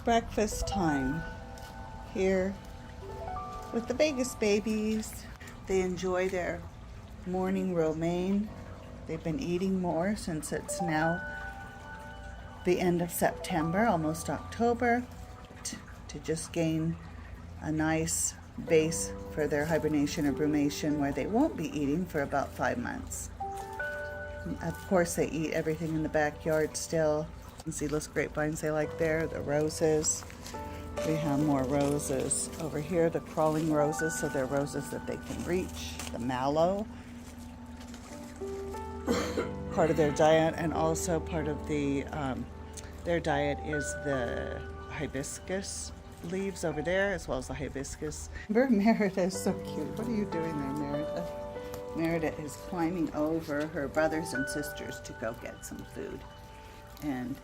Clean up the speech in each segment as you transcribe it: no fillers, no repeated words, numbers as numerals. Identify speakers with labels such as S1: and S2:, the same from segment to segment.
S1: breakfast time here with the Vegas babies. They enjoy their morning romaine. They've been eating more since it's now the end of September, almost October, to just gain a nice base for their hibernation or brumation where they won't be eating for about 5 months. Of course, they eat everything in the backyard still. Seedless grapevines they like there, the roses. We have more roses over here, the crawling roses, so they're roses that they can reach. The mallow, part of their diet, and also part of their diet is the hibiscus leaves over there, as well as the hibiscus. Merida is so cute. What are you doing there, Merida? Merida is climbing over her brothers and sisters to go get some food. And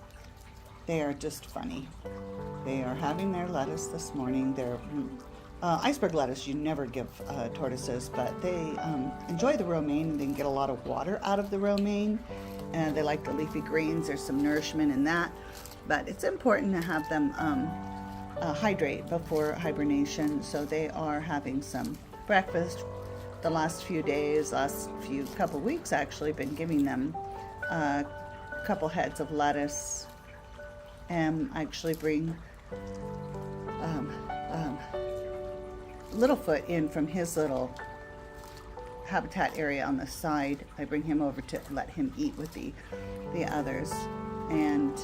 S1: they are just funny. They are having their lettuce this morning. Their iceberg lettuce you never give tortoises, but they enjoy the romaine and they can get a lot of water out of the romaine. And they like the leafy greens. There's some nourishment in that. But it's important to have them hydrate before hibernation. So they are having some breakfast. The last few days, couple weeks actually, been giving them a couple heads of lettuce. And actually bring Littlefoot in from his little habitat area on the side. I bring him over to let him eat with the others, and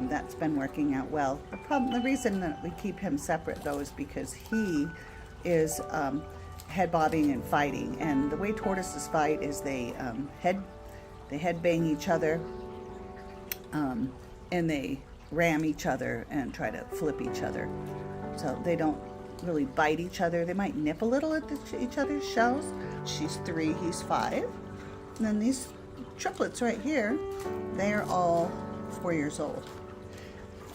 S1: that's been working out well. The reason that we keep him separate though is because he is head bobbing and fighting, and the way tortoises fight is they head bang each other. And they ram each other and try to flip each other. So they don't really bite each other. They might nip a little at each other's shells. She's 3, he's 5. And then these triplets right here, they are all 4 years old.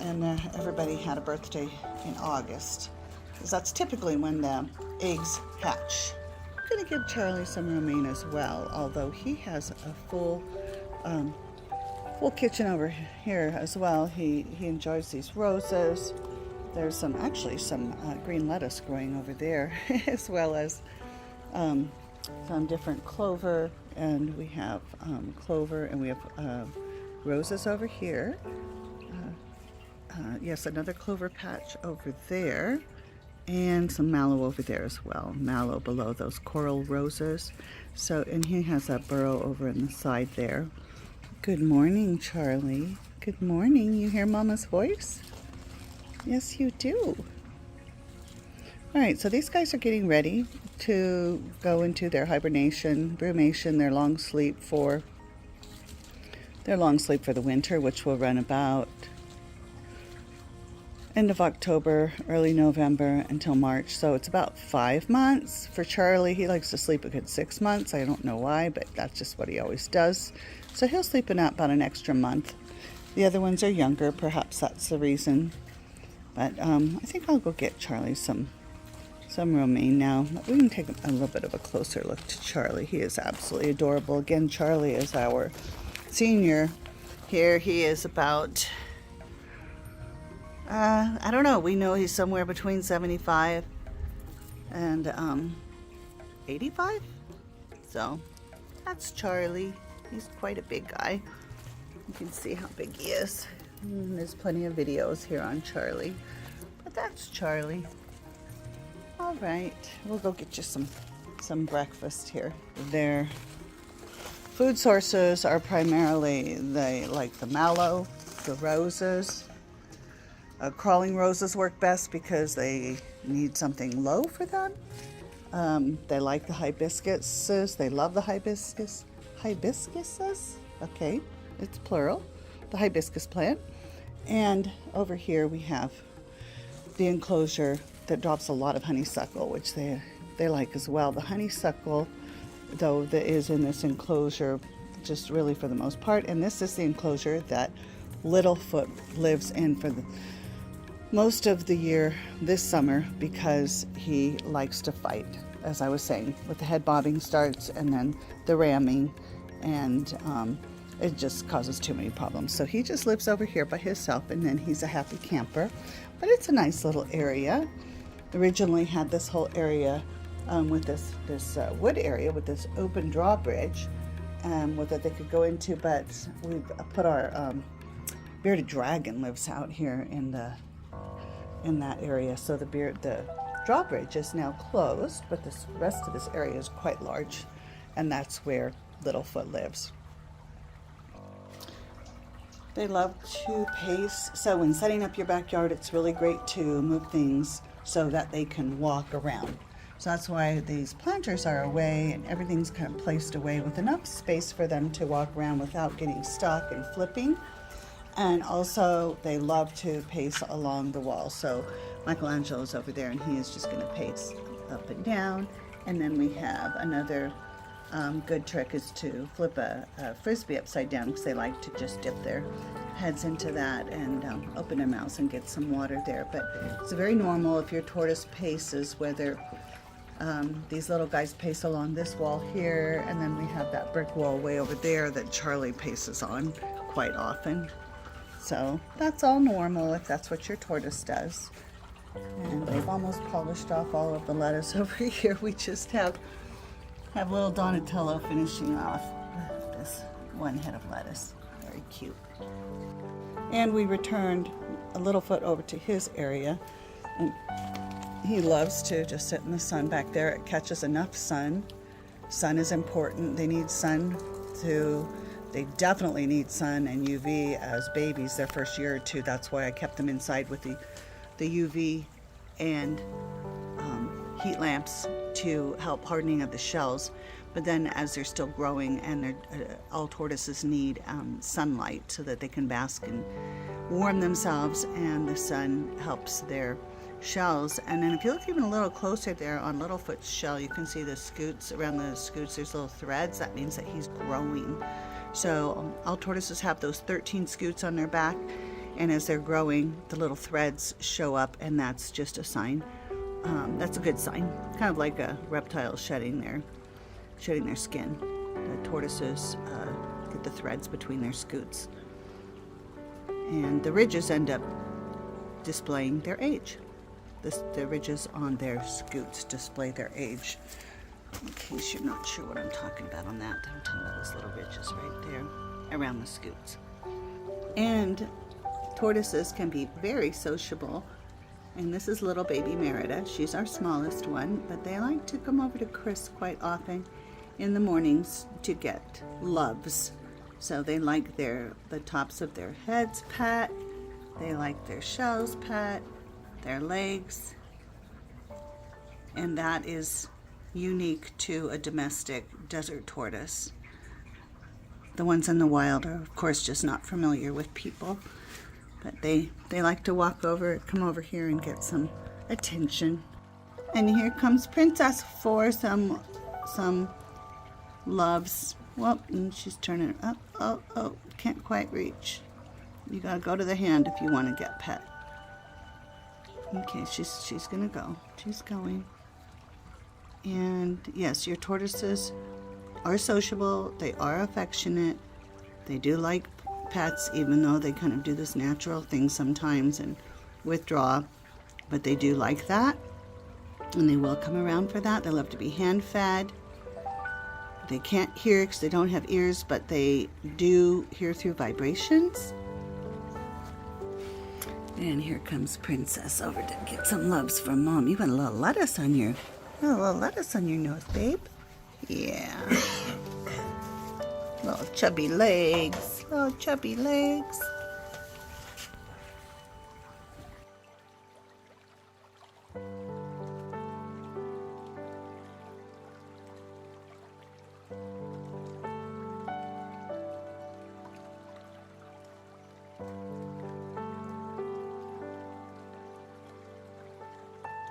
S1: And everybody had a birthday in August, because that's typically when the eggs hatch. I'm gonna give Charlie some romaine as well, although he has a full kitchen over here as well. He enjoys these roses. There's some green lettuce growing over there, as well as some different clover, and we have clover, and we have roses over here. Yes, another clover patch over there, and some mallow over there as well. Mallow below those coral roses. So, and he has a burrow over in the side there. Good morning, Charlie. Good morning. You hear Mama's voice? Yes, you do. All right, so these guys are getting ready to go into their hibernation, brumation, their long sleep for the winter, which will run about end of October, early November until March. So it's about 5 months. For Charlie, he likes to sleep a good 6 months. I don't know why, but that's just what he always does. So he'll sleep in about an extra month. The other ones are younger, perhaps that's the reason. But I think I'll go get Charlie some romaine now. We can take a little bit of a closer look to Charlie. He is absolutely adorable. Again, Charlie is our senior. Here he is about, I don't know, we know he's somewhere between 75 and 85. So that's Charlie. He's quite a big guy. You can see how big he is. And there's plenty of videos here on Charlie. But that's Charlie. All right, we'll go get you some breakfast here. Their food sources are primarily they like the mallow, the roses. Crawling roses work best because they need something low for them. They like the hibiscuses. They love the hibiscuses. Okay, it's plural. The hibiscus plant. And over here we have the enclosure that drops a lot of honeysuckle, which they like as well. The honeysuckle, though, that is in this enclosure just really for the most part. And this is the enclosure that Littlefoot lives in for the most of the year this summer, because he likes to fight, as I was saying, with the head bobbing starts and then the ramming, and it just causes too many problems. So he just lives over here by himself, and then he's a happy camper. But it's a nice little area. Originally had this whole area with this wood area with this open drawbridge that they could go into, but we've put our bearded dragon lives out here in that area. So the drawbridge is now closed, but the rest of this area is quite large, and that's where Littlefoot lives. They love to pace, so when setting up your backyard, it's really great to move things so that they can walk around. So that's why these planters are away and everything's kind of placed away with enough space for them to walk around without getting stuck and flipping. And also they love to pace along the wall. So Michelangelo's over there, and he is just going to pace up and down. And then we have another good trick is to flip a frisbee upside down, because they like to just dip their heads into that and open their mouths and get some water there. But it's very normal if your tortoise paces, whether these little guys pace along this wall here, and then we have that brick wall way over there that Charlie paces on quite often. So that's all normal if that's what your tortoise does. And they've almost polished off all of the lettuce over here. We just have little Donatello finishing off this one head of lettuce. Very cute. And we returned a Littlefoot over to his area, and he loves to just sit in the sun back there. It catches enough sun. Sun is important. They need sun they definitely need sun and UV as babies their first year or two. That's why I kept them inside with the UV and heat lamps to help hardening of the shells. But then as they're still growing, and all tortoises need sunlight so that they can bask and warm themselves, and the sun helps their shells. And then if you look even a little closer there on Littlefoot's shell, you can see the scoots. Around the scoots there's little threads. That means that he's growing. So all tortoises have those 13 scoots on their back, and as they're growing, the little threads show up, and that's just a sign. That's a good sign, kind of like a reptile shedding their skin. The tortoises get the threads between their scoots, and the ridges end up displaying their age. The ridges on their scoots display their age. In case you're not sure what I'm talking about on that, I'm talking about those little ridges right there around the scoots. And tortoises can be very sociable. And this is little baby Merida. She's our smallest one, but they like to come over to Chris quite often in the mornings to get loves. So they like the tops of their heads pat, they like their shells pat, their legs, and that is unique to a domestic desert tortoise. The ones in the wild are, of course, just not familiar with people. But they like to come over here and get some attention. And here comes Princess for some loves. Well, and she's turning up. Oh, can't quite reach. You gotta go to the hand if you want to get pet. Okay, she's gonna go. She's going. And yes, your tortoises are sociable. They are affectionate. They do like pets, even though they kind of do this natural thing sometimes and withdraw, but they do like that, and they will come around for that. They love to be hand fed. They can't hear because they don't have ears, but they do hear through vibrations. And here comes Princess over to get some loves from Mom. You got a little lettuce on your nose, babe. Yeah. Little chubby legs.